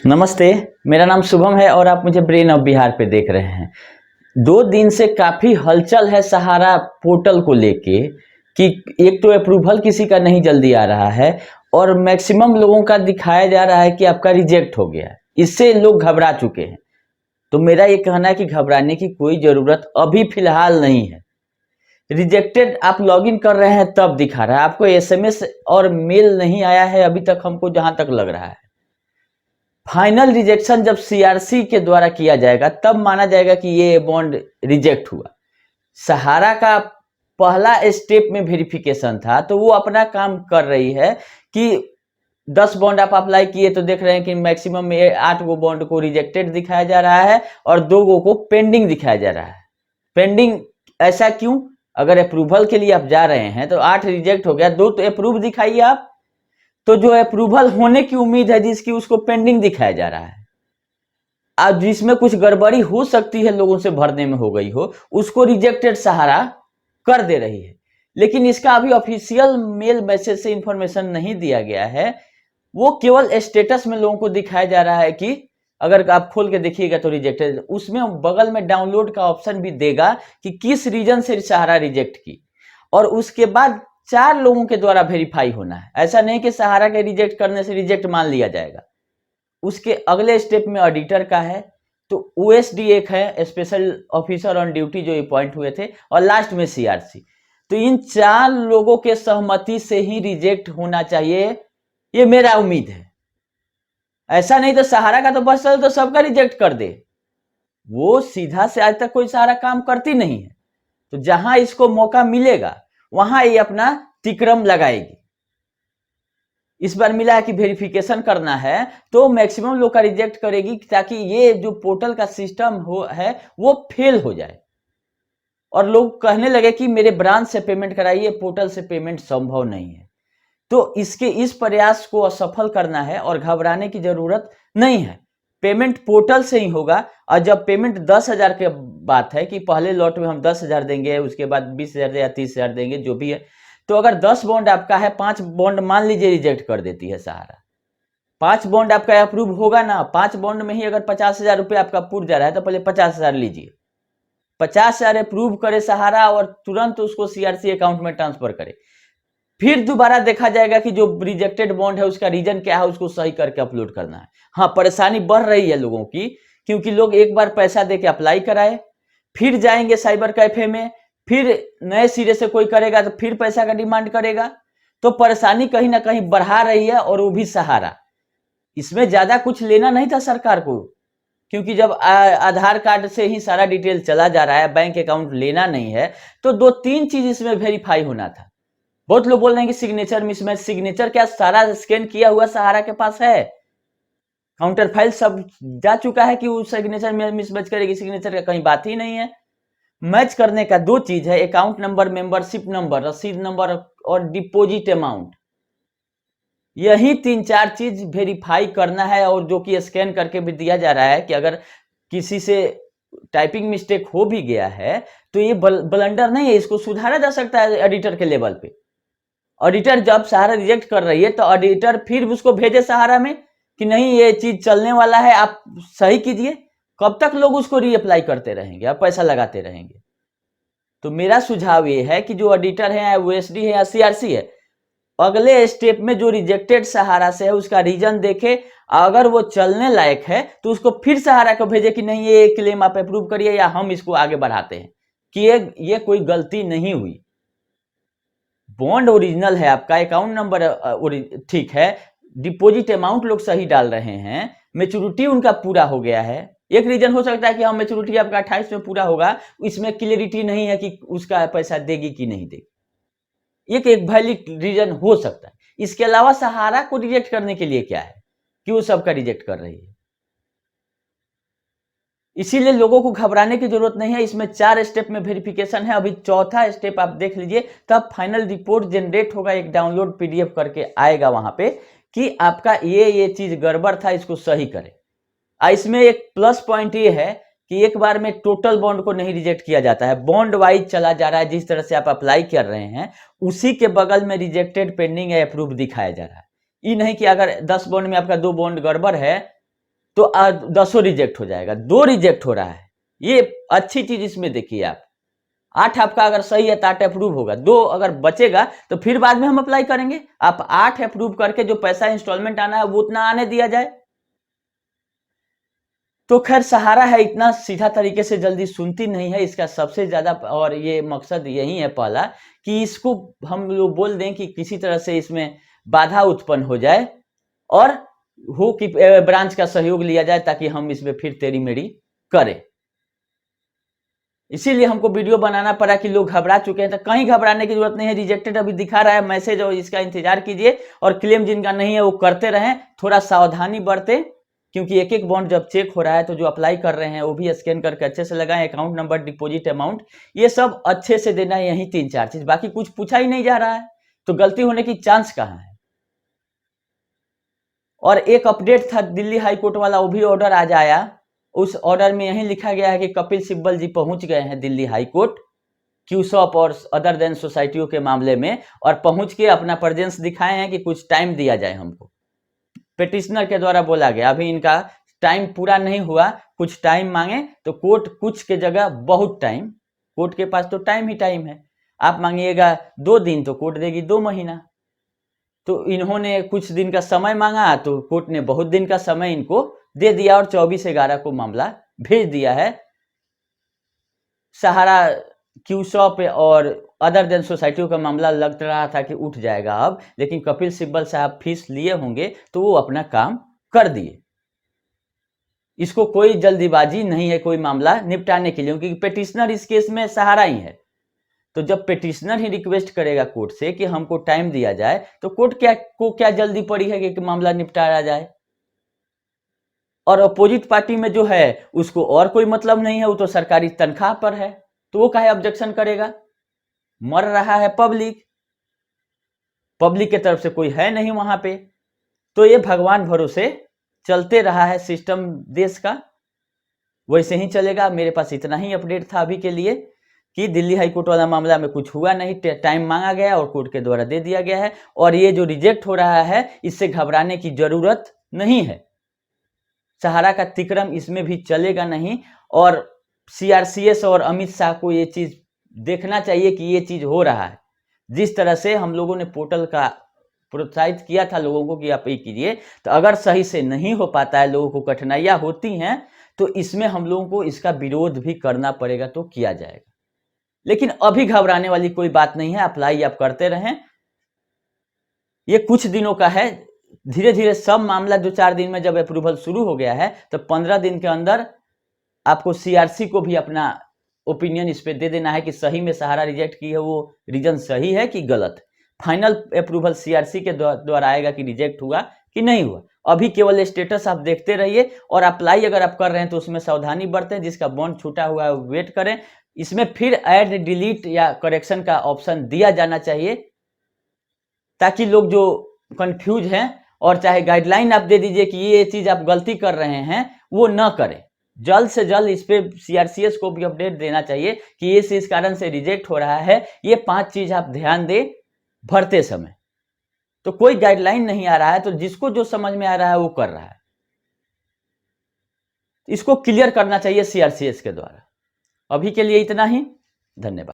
नमस्ते। मेरा नाम शुभम है और आप मुझे ब्रेन ऑफ बिहार पे देख रहे हैं। 2 दिन से काफी हलचल है सहारा पोर्टल को लेके कि एक तो अप्रूवल किसी का नहीं जल्दी आ रहा है और मैक्सिमम लोगों का दिखाया जा रहा है कि आपका रिजेक्ट हो गया है। इससे लोग घबरा चुके हैं। तो मेरा ये कहना है कि घबराने की कोई जरूरत अभी फिलहाल नहीं है। रिजेक्टेड आप लॉगिन कर रहे हैं तब दिखा रहा है, आपको एसएमएस और मेल नहीं आया है अभी तक, हमको जहां तक लग रहा है। फाइनल रिजेक्शन जब सीआरसी के द्वारा किया जाएगा तब माना जाएगा कि ये बॉन्ड रिजेक्ट हुआ। सहारा का पहला स्टेप में वेरिफिकेशन था, तो वो अपना काम कर रही है कि 10 बॉन्ड आप अप्लाई किए तो देख रहे हैं कि मैक्सिमम में 8 गो बॉन्ड को रिजेक्टेड दिखाया जा रहा है और 2 गो को पेंडिंग दिखाया जा रहा है। पेंडिंग ऐसा क्यों? अगर अप्रूवल के लिए आप जा रहे हैं तो 8 रिजेक्ट हो गया, 2 तो अप्रूव दिखाइए आप। तो जो अप्रूवल होने की उम्मीद है जिसकी, उसको पेंडिंग दिखाया जा रहा है। अब जिसमें कुछ गड़बड़ी हो सकती है, लोगों से भरने में हो गई हो, उसको रिजेक्टेड सहारा कर दे रही है। लेकिन इसका अभी ऑफिशियल मेल मैसेज से इंफॉर्मेशन नहीं दिया गया है। वो केवल स्टेटस में लोगों को दिखाया जा रहा है कि अगर आप खोल के देखिएगा तो रिजेक्टेड, उसमें बगल में डाउनलोड का ऑप्शन भी देगा कि किस रीजन से सहारा रिजेक्ट की, और उसके बाद 4 लोगों के द्वारा वेरीफाई होना है। ऐसा नहीं कि सहारा के रिजेक्ट करने से रिजेक्ट मान लिया जाएगा। उसके अगले स्टेप में ऑडिटर का है, तो ओएसडी एक है, स्पेशल ऑफिसर ऑन ड्यूटी, जो अपॉइंट हुए थे, और लास्ट में सीआरसी। तो इन 4 लोगों के सहमति से ही रिजेक्ट होना चाहिए, ये मेरा उम्मीद है। ऐसा नहीं तो सहारा का तो बस चल तो सबका रिजेक्ट कर दे। वो सीधा से आज तक कोई सहारा काम करती नहीं है, तो जहां इसको मौका मिलेगा वहां ये अपना तिक्रम लगाएगी। इस बार मिला है कि वेरिफिकेशन करना है तो मैक्सिमम लोग का रिजेक्ट करेगी, ताकि ये जो पोर्टल का सिस्टम है वो फेल हो जाए और लोग कहने लगे कि मेरे ब्रांच से पेमेंट कराइए, पोर्टल से पेमेंट संभव नहीं है। तो इस प्रयास को असफल करना है और घबराने की जरूरत नहीं है। पेमेंट पोर्टल से ही होगा। और जब पेमेंट 10,000 की बात है कि पहले लॉट में हम 10,000 देंगे, उसके बाद 20,000 या 30,000 देंगे, जो भी है। तो अगर 10 बॉन्ड आपका है, 5 बॉन्ड मान लीजिए रिजेक्ट कर देती है सहारा, 5 बॉन्ड आपका अप्रूव होगा ना, 5 बॉन्ड में ही अगर 50,000 रुपये आपका पूर जा रहा है तो पहले 50,000 लीजिए। 50,000 अप्रूव करे सहारा और तुरंत उसको सीआरसी अकाउंट में ट्रांसफर करे। फिर दोबारा देखा जाएगा कि जो रिजेक्टेड बॉन्ड है उसका रीजन क्या है, उसको सही करके अपलोड करना है। हाँ, परेशानी बढ़ रही है लोगों की, क्योंकि लोग एक बार पैसा देके अप्लाई कराए, फिर जाएंगे साइबर कैफे में, फिर नए सिरे से कोई करेगा तो फिर पैसा का डिमांड करेगा। तो परेशानी कहीं ना कहीं बढ़ा रही है, और वो भी सहारा। इसमें ज्यादा कुछ लेना नहीं था सरकार को, क्योंकि जब आधार कार्ड से ही सारा डिटेल चला जा रहा है, बैंक अकाउंट लेना नहीं है, तो 2-3 चीज इसमें वेरीफाई होना था। बहुत लोग बोल रहे हैं कि सिग्नेचर मिसमैच, सिग्नेचर क्या सारा स्कैन किया हुआ सहारा के पास है, काउंटर फाइल सब जा चुका है कि वो सिग्नेचर में मिसमैच करेगी? सिग्नेचर का कहीं बात ही नहीं है। मैच करने का 2 चीज है, अकाउंट नंबर, मेंबरशिप नंबर, रसीद नंबर और डिपॉजिट अमाउंट। यही 3-4 चीज वेरीफाई करना है, और जो कि स्कैन करके भी दिया जा रहा है कि अगर किसी से टाइपिंग मिस्टेक हो भी गया है तो ये ब्लंडर नहीं है, इसको सुधारा जा सकता है एडिटर के लेवल पे। ऑडिटर जब सहारा रिजेक्ट कर रही है तो ऑडिटर फिर उसको भेजे सहारा में कि नहीं, ये चीज चलने वाला है, आप सही कीजिए। कब तक लोग उसको रीअप्लाई करते रहेंगे, आप पैसा लगाते रहेंगे? तो मेरा सुझाव ये है कि जो ऑडिटर है, ओएसडी है या सीआरसी है, अगले स्टेप में जो रिजेक्टेड सहारा से है उसका रीजन देखे, अगर वो चलने लायक है तो उसको फिर सहारा को भेजे कि नहीं, ये क्लेम आप अप्रूव करिए या हम इसको आगे बढ़ाते हैं, कि ये कोई गलती नहीं हुई। बॉन्ड ओरिजिनल है आपका, अकाउंट नंबर ठीक है, डिपॉजिट अमाउंट लोग सही डाल रहे हैं, मेच्योरिटी उनका पूरा हो गया है। एक रीजन हो सकता है कि हम मेच्योरिटी आपका 28 में पूरा होगा, इसमें क्लियरिटी नहीं है कि उसका पैसा देगी कि नहीं देगी। एक वैलिड रीजन हो सकता है। इसके अलावा सहारा को रिजेक्ट करने के लिए क्या है कि वो सबका रिजेक्ट कर रही है? इसीलिए लोगों को घबराने की जरूरत नहीं है। इसमें 4 स्टेप में वेरिफिकेशन है, अभी चौथा स्टेप आप देख लीजिए, तब फाइनल रिपोर्ट जनरेट होगा, एक डाउनलोड पीडीएफ करके आएगा वहां पे कि आपका ये चीज गड़बड़ था, इसको सही करें। इसमें एक प्लस पॉइंट ये है कि एक बार में टोटल बॉन्ड को नहीं रिजेक्ट किया जाता है, बॉन्ड वाइज चला जा रहा है। जिस तरह से आप अप्लाई कर रहे हैं उसी के बगल में रिजेक्टेड, पेंडिंग या अप्रूव दिखाया जा रहा है। ये नहीं कि अगर 10 बॉन्ड में आपका 2 बॉन्ड गड़बड़ है तो 10 रिजेक्ट हो जाएगा, 2 रिजेक्ट हो रहा है। ये अच्छी चीज इसमें देखिए आप, 8 आपका अगर सही है तो 8 अप्रूव होगा, 2 अगर बचेगा तो फिर बाद में हम अप्लाई करेंगे। आप 8 अप्रूव करके जो पैसा इंस्टॉलमेंट आना है वो उतना आने दिया जाए। तो खैर सहारा है इतना सीधा तरीके से जल्दी सुनती नहीं है, इसका सबसे ज्यादा और ये मकसद यही है पहला कि इसको हम लोग बोल दें कि किसी तरह से इसमें बाधा उत्पन्न हो जाए और हो कि ब्रांच का सहयोग लिया जाए ताकि हम इसमें फिर तेरी मेरी करें। इसीलिए हमको वीडियो बनाना पड़ा कि लोग घबरा चुके हैं। तो कहीं घबराने की जरूरत नहीं है, रिजेक्टेड अभी दिखा रहा है मैसेज और इसका इंतजार कीजिए। और क्लेम जिनका नहीं है वो करते रहें, थोड़ा सावधानी बरते, क्योंकि एक एक बॉन्ड जब चेक हो रहा है तो जो अप्लाई कर रहे हैं वो भी स्कैन करके अच्छे से लगाएं, अकाउंट नंबर, डिपॉजिट अमाउंट, ये सब अच्छे से देना है। यही 3-4 चीज, बाकी कुछ पूछा ही नहीं जा रहा है तो गलती होने की चांस कहां है। और एक अपडेट था दिल्ली हाई कोर्ट वाला, वो भी ऑर्डर आज आया। उस ऑर्डर में यही लिखा गया है कि कपिल सिब्बल जी पहुंच गए हैं दिल्ली हाई कोर्ट क्यूसॉप और अदर देन सोसाइटियों के मामले में, और पहुंच के अपना प्रेजेंस दिखाए हैं कि कुछ टाइम दिया जाए हमको। पिटिशनर के द्वारा बोला गया, अभी इनका टाइम पूरा नहीं हुआ, कुछ टाइम मांगे तो कोर्ट कुछ के जगह बहुत टाइम, कोर्ट के पास तो टाइम ही टाइम है। आप मांगिएगा 2 दिन तो कोर्ट देगी 2 महीना। तो इन्होंने कुछ दिन का समय मांगा तो कोर्ट ने बहुत दिन का समय इनको दे दिया और 24/11 को मामला भेज दिया है। सहारा, क्यूसॉप और अदर देन सोसाइटियों का मामला लग रहा था कि उठ जाएगा अब, लेकिन कपिल सिब्बल साहब फीस लिए होंगे तो वो अपना काम कर दिए। इसको कोई जल्दीबाजी नहीं है कोई मामला निपटाने के लिए, क्योंकि पिटिशनर इस केस में सहारा ही है। तो जब पिटिशनर ही रिक्वेस्ट करेगा कोर्ट से कि हमको टाइम दिया जाए तो कोर्ट क्या जल्दी पड़ी है कि मामला निपटाया जाए। और अपोजिट पार्टी में जो है उसको और कोई मतलब नहीं है, वो तो सरकारी तनख्वाह पर है, तो वो काहे ऑब्जेक्शन करेगा। मर रहा है पब्लिक, पब्लिक के तरफ से कोई है नहीं वहां पे। तो ये भगवान भरोसे चलते रहा है सिस्टम देश का, वैसे ही चलेगा। मेरे पास इतना ही अपडेट था अभी के लिए कि दिल्ली हाई कोर्ट वाला मामला में कुछ हुआ नहीं, टाइम मांगा गया और कोर्ट के द्वारा दे दिया गया है। और ये जो रिजेक्ट हो रहा है इससे घबराने की जरूरत नहीं है, सहारा का तिक्रम इसमें भी चलेगा नहीं। और सीआरसीएस और अमित शाह को ये चीज देखना चाहिए कि ये चीज हो रहा है। जिस तरह से हम लोगों ने पोर्टल का प्रोत्साहित किया था लोगों को कि आप ये कीजिए, तो अगर सही से नहीं हो पाता है, लोगों को कठिनाइयां होती हैं, तो इसमें हम लोगों को इसका विरोध भी करना पड़ेगा, तो किया जाएगा। लेकिन अभी घबराने वाली कोई बात नहीं है, अप्लाई आप करते रहें। ये कुछ दिनों का है, धीरे धीरे सब मामला 2-4 दिन में जब अप्रूवल शुरू हो गया है तो 15 दिन के अंदर आपको सीआरसी को भी अपना ओपिनियन इस पे दे देना है कि सही में सहारा रिजेक्ट की है वो रीजन सही है कि गलत। फाइनल अप्रूवल सीआरसी के द्वारा आएगा कि रिजेक्ट हुआ कि नहीं हुआ। अभी केवल स्टेटस आप देखते रहिए, और अप्लाई अगर आप कर रहे हैं तो उसमें सावधानी बरतें, जिसका बॉन्ड छूटा हुआ है वेट करें। इसमें फिर ऐड, डिलीट या करेक्शन का ऑप्शन दिया जाना चाहिए, ताकि लोग जो कंफ्यूज हैं, और चाहे गाइडलाइन आप दे दीजिए कि ये चीज आप गलती कर रहे हैं, वो न करें। जल्द से जल्द इस पे सीआरसीएस को भी अपडेट देना चाहिए कि ये इस कारण से रिजेक्ट हो रहा है। ये 5 चीज आप ध्यान दें भरते समय। तो कोई गाइडलाइन नहीं आ रहा है, तो जिसको जो समझ में आ रहा है वो कर रहा है। इसको क्लियर करना चाहिए सीआरसीएस के द्वारा। अभी के लिए इतना ही, धन्यवाद।